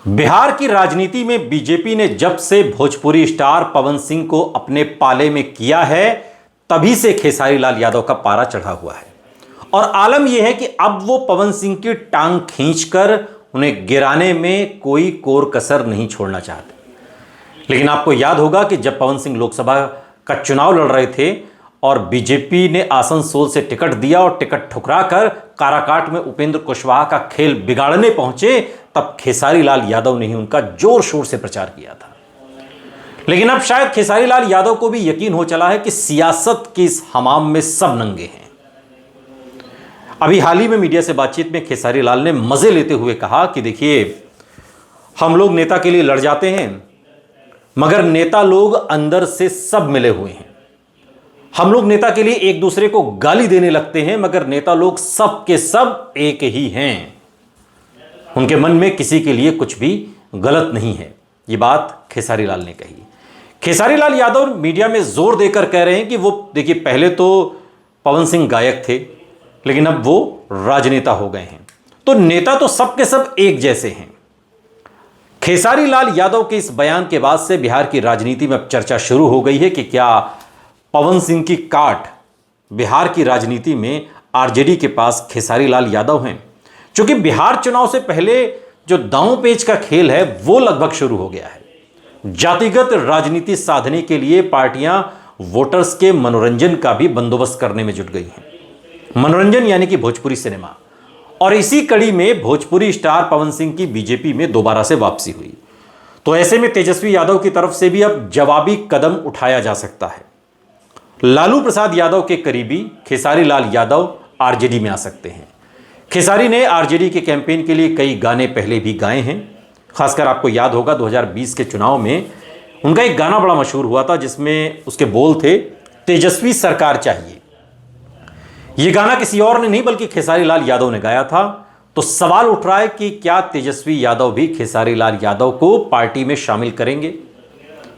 बिहार की राजनीति में बीजेपी ने जब से भोजपुरी स्टार पवन सिंह को अपने पाले में किया है, तभी से खेसारी लाल यादव का पारा चढ़ा हुआ है। और आलम यह है कि अब वो पवन सिंह की टांग खींचकर उन्हें गिराने में कोई कोर कसर नहीं छोड़ना चाहते। लेकिन आपको याद होगा कि जब पवन सिंह लोकसभा का चुनाव लड़ रहे थे और बीजेपी ने आसनसोल से टिकट दिया और टिकट ठुकराकर काराकाट में उपेंद्र कुशवाहा का खेल बिगाड़ने पहुंचे, तब खेसारी लाल यादव ने ही उनका जोर शोर से प्रचार किया था। लेकिन अब शायद खेसारी लाल यादव को भी यकीन हो चला है कि सियासत के इस हमाम में सब नंगे हैं। अभी हाल ही में मीडिया से बातचीत में खेसारी लाल ने मजे लेते हुए कहा कि देखिए, हम लोग नेता के लिए लड़ जाते हैं, मगर नेता लोग अंदर से सब मिले हुए हैं। हम लोग नेता के लिए एक दूसरे को गाली देने लगते हैं, मगर नेता लोग सब के सब एक ही हैं। उनके मन में किसी के लिए कुछ भी गलत नहीं है। यह बात खेसारी लाल ने कही। खेसारी लाल यादव मीडिया में जोर देकर कह रहे हैं कि वो देखिए, पहले तो पवन सिंह गायक थे, लेकिन अब वो राजनेता हो गए हैं, तो नेता तो सब के सब एक जैसे हैं। खेसारी लाल यादव के इस बयान के बाद से बिहार की राजनीति में अब चर्चा शुरू हो गई है कि क्या पवन सिंह की काट बिहार की राजनीति में आरजेडी के पास खेसारी लाल यादव हैं। क्योंकि बिहार चुनाव से पहले जो दांव पेच का खेल है वो लगभग शुरू हो गया है। जातिगत राजनीति साधने के लिए पार्टियां वोटर्स के मनोरंजन का भी बंदोबस्त करने में जुट गई हैं। मनोरंजन यानी कि भोजपुरी सिनेमा। और इसी कड़ी में भोजपुरी स्टार पवन सिंह की बीजेपी में दोबारा से वापसी हुई। तो ऐसे में तेजस्वी यादव की तरफ से भी अब जवाबी कदम उठाया जा सकता है। लालू प्रसाद यादव के करीबी खेसारी लाल यादव आरजेडी में आ सकते हैं। खेसारी ने आरजेडी के कैंपेन के लिए कई गाने पहले भी गाए हैं। खासकर आपको याद होगा 2020 के चुनाव में उनका एक गाना बड़ा मशहूर हुआ था, जिसमें उसके बोल थे, तेजस्वी सरकार चाहिए। यह गाना किसी और ने नहीं बल्कि खेसारी लाल यादव ने गाया था। तो सवाल उठ रहा है कि क्या तेजस्वी यादव भी खेसारी लाल यादव को पार्टी में शामिल करेंगे?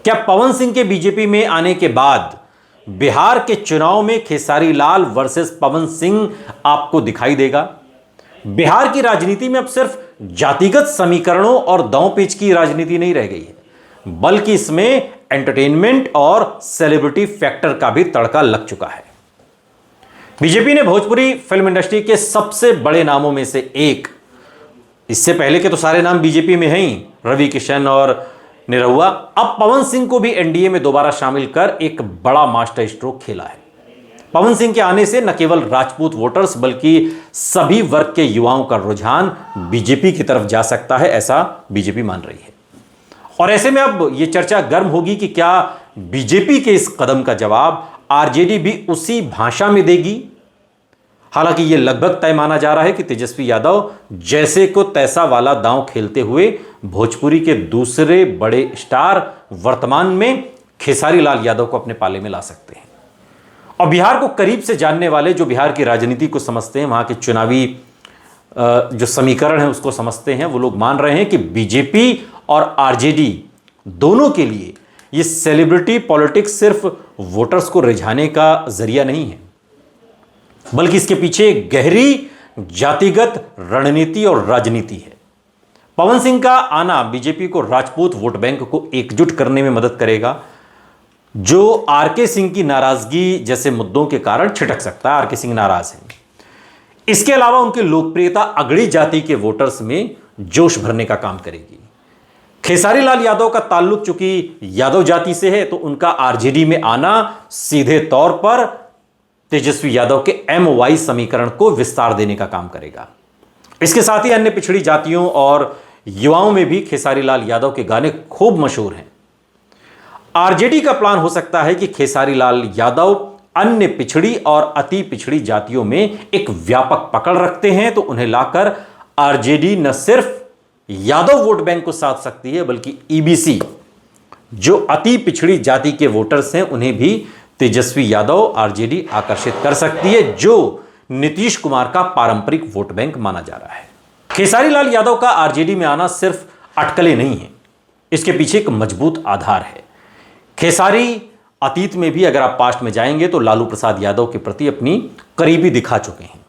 क्या पवन सिंह के बीजेपी में आने के बाद बिहार के चुनाव में खेसारी लाल वर्सेस पवन सिंह आपको दिखाई देगा? बिहार की राजनीति में अब सिर्फ जातिगत समीकरणों और दांवपेच की राजनीति नहीं रह गई है, बल्कि इसमें एंटरटेनमेंट और सेलिब्रिटी फैक्टर का भी तड़का लग चुका है। बीजेपी ने भोजपुरी फिल्म इंडस्ट्री के सबसे बड़े नामों में से एक, इससे पहले के तो सारे नाम बीजेपी में हैं ही, रवि किशन और निरहुआ, अब पवन सिंह को भी एनडीए में दोबारा शामिल कर एक बड़ा मास्टर स्ट्रोक खेला है। पवन सिंह के आने से न केवल राजपूत वोटर्स बल्कि सभी वर्ग के युवाओं का रुझान बीजेपी की तरफ जा सकता है, ऐसा बीजेपी मान रही है। और ऐसे में अब यह चर्चा गर्म होगी कि क्या बीजेपी के इस कदम का जवाब आरजेडी भी उसी भाषा में देगी। हालांकि यह लगभग तय माना जा रहा है कि तेजस्वी यादव जैसे को तैसा वाला दांव खेलते हुए भोजपुरी के दूसरे बड़े स्टार वर्तमान में खेसारी लाल यादव को अपने पाले में ला सकते हैं। और बिहार को करीब से जानने वाले, जो बिहार की राजनीति को समझते हैं, वहां के चुनावी जो समीकरण है उसको समझते हैं, वो लोग मान रहे हैं कि बीजेपी और आरजेडी दोनों के लिए ये सेलिब्रिटी पॉलिटिक्स सिर्फ वोटर्स को रिझाने का जरिया नहीं है, बल्कि इसके पीछे एक गहरी जातिगत रणनीति और राजनीति है। पवन सिंह का आना बीजेपी को राजपूत वोट बैंक को एकजुट करने में मदद करेगा, जो आरके सिंह की नाराजगी जैसे मुद्दों के कारण छिटक सकता है। आरके सिंह नाराज हैं। इसके अलावा उनकी लोकप्रियता अगड़ी जाति के वोटर्स में जोश भरने का काम करेगी। खेसारी लाल यादव का ताल्लुक चूंकि यादव जाति से है, तो उनका आरजेडी में आना सीधे तौर पर तेजस्वी यादव के एमवाई समीकरण को विस्तार देने का काम करेगा। इसके साथ ही अन्य पिछड़ी जातियों और युवाओं में भी खेसारी लाल यादव के गाने खूब मशहूर हैं। आरजेडी का प्लान हो सकता है कि खेसारी लाल यादव अन्य पिछड़ी और अति पिछड़ी जातियों में एक व्यापक पकड़ रखते हैं, तो उन्हें लाकर आरजेडी न सिर्फ यादव वोट बैंक को साध सकती है, बल्कि ईबीसी जो अति पिछड़ी जाति के वोटर्स हैं उन्हें भी तेजस्वी यादव आरजेडी आकर्षित कर सकती है, जो नीतीश कुमार का पारंपरिक वोट बैंक माना जा रहा है। खेसारी लाल यादव का आरजेडी में आना सिर्फ अटकलें नहीं है, इसके पीछे एक मजबूत आधार है। खेसारी अतीत में भी, अगर आप पास्ट में जाएंगे, तो लालू प्रसाद यादव के प्रति अपनी करीबी दिखा चुके हैं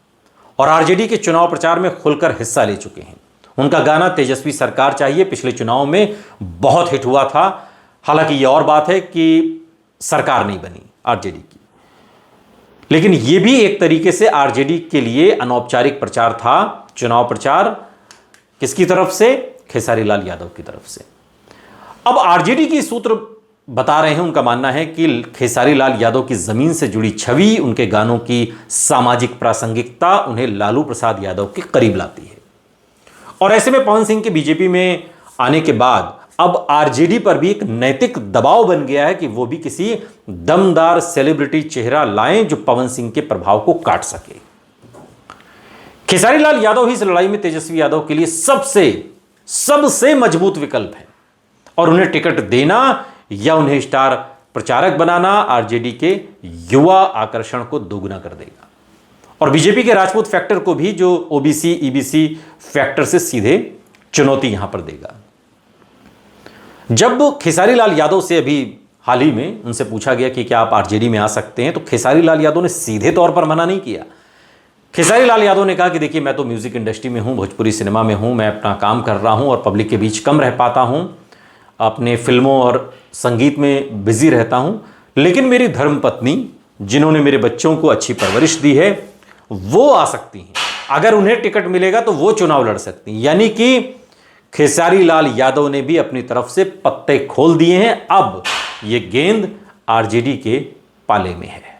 और आरजेडी के चुनाव प्रचार में खुलकर हिस्सा ले चुके हैं। उनका गाना तेजस्वी सरकार चाहिए पिछले चुनाव में बहुत हिट हुआ था। हालांकि यह और बात है कि सरकार नहीं बनी आरजेडी की, लेकिन यह भी एक तरीके से आरजेडी के लिए अनौपचारिक प्रचार था। चुनाव प्रचार किसकी तरफ से? खेसारी लाल यादव की तरफ से। अब आरजेडी की सूत्र बता रहे हैं, उनका मानना है कि खेसारी लाल यादव की जमीन से जुड़ी छवि, उनके गानों की सामाजिक प्रासंगिकता उन्हें लालू प्रसाद यादव के करीब लाती है। और ऐसे में पवन सिंह के बीजेपी में आने के बाद अब आरजेडी पर भी एक नैतिक दबाव बन गया है कि वो भी किसी दमदार सेलिब्रिटी चेहरा लाएं जो पवन सिंह के प्रभाव को काट सके। खेसारी लाल यादव ही इस लड़ाई में तेजस्वी यादव के लिए सबसे मजबूत विकल्प है, और उन्हें टिकट देना या उन्हें स्टार प्रचारक बनाना आरजेडी के युवा आकर्षण को दोगुना कर देगा, और बीजेपी के राजपूत फैक्टर को भी, जो ओबीसी ईबीसी फैक्टर से सीधे चुनौती यहां पर देगा। जब खेसारी लाल यादव से अभी हाल ही में उनसे पूछा गया कि क्या आप आरजेडी में आ सकते हैं, तो खेसारी लाल यादव ने सीधे तौर पर मना नहीं किया। खेसारी लाल यादव ने कहा कि देखिए, मैं तो म्यूजिक इंडस्ट्री में हूं, भोजपुरी सिनेमा में हूं, मैं अपना काम कर रहा हूं और पब्लिक के बीच कम रह पाता हूं, अपने फिल्मों और संगीत में बिजी रहता हूं, लेकिन मेरी धर्मपत्नी जिन्होंने मेरे बच्चों को अच्छी परवरिश दी है वो आ सकती हैं, अगर उन्हें टिकट मिलेगा तो वो चुनाव लड़ सकती हैं। यानी कि खेसारी लाल यादव ने भी अपनी तरफ से पत्ते खोल दिए हैं। अब ये गेंद आरजेडी के पाले में है।